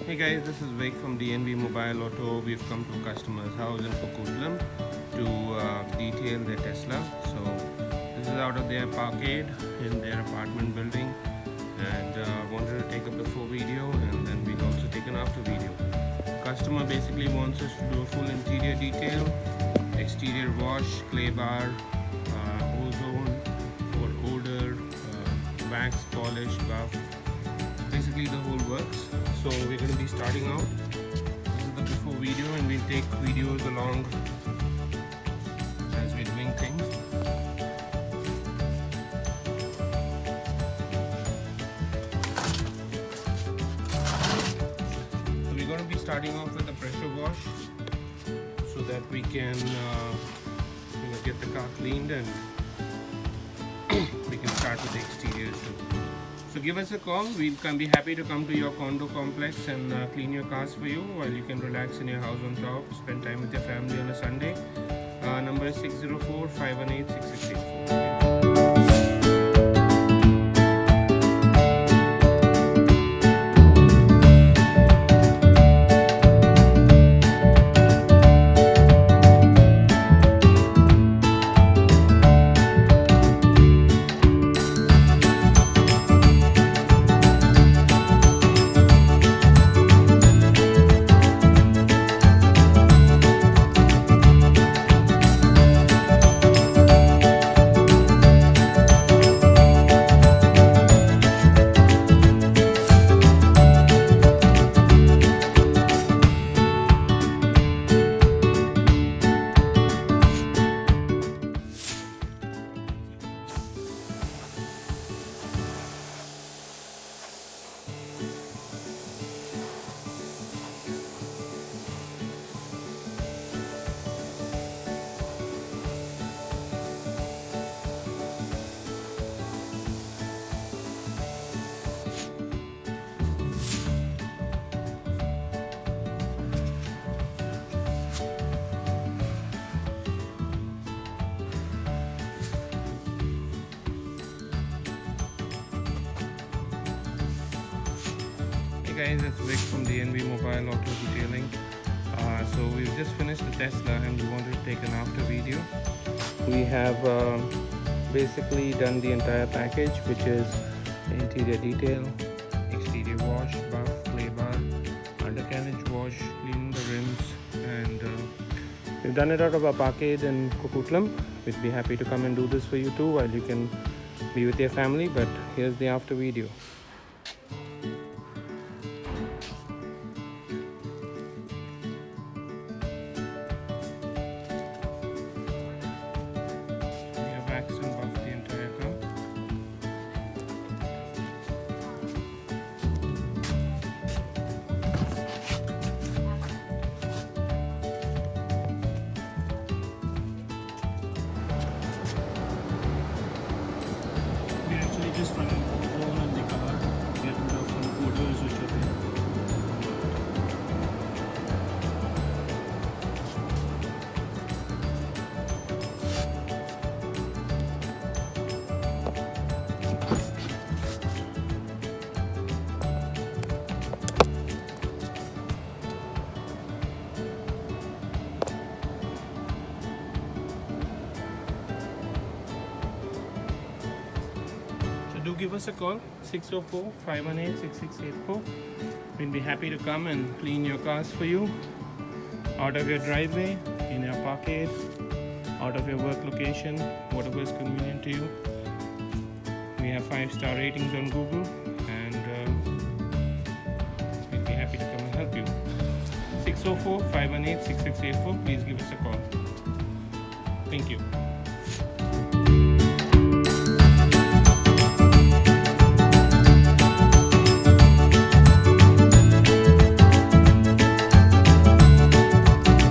Hey guys, this is Vic from D&V Mobile Auto. We've come to a customer's house in Pakutlam to detail their Tesla. So this is out of their Parkade in their apartment building, and wanted to take a before video and then we'll also take an after video. Customer basically wants us to do a full interior detail, exterior wash, clay bar, ozone for odor, wax, polish, buff, basically the whole works. So we're going to be starting out. This is the before video, and we'll take videos along as we're doing things. So we're going to be starting off with a pressure wash so that we can get the car cleaned, and we can start with the exterior too. So give us a call. We'll be happy to come to your condo complex and clean your cars for you while you can relax in your house on top, spend time with your family on a Sunday. Number is 604-518-6684. Hey guys, it's Vic from D&V Mobile Auto Detailing. So we've just finished the Tesla and we wanted to take an after video. We have basically done the entire package, which is the interior detail, exterior wash, buff, clay bar, undercarriage wash, cleaning the rims, and we've done it out of our Parkade in Pakutlam. We'd be happy to come and do this for you too while you can be with your family, but here's the after video. Just running the wall and the cover, get rid of some odors which are there. Do give us a call, 604-518-6684. We'll be happy to come and clean your cars for you, out of your driveway, in your Parkade, out of your work location, whatever is convenient to you. We have 5-star ratings on Google, and we'll be happy to come and help you. 604-518-6684. Please give us a call. Thank you.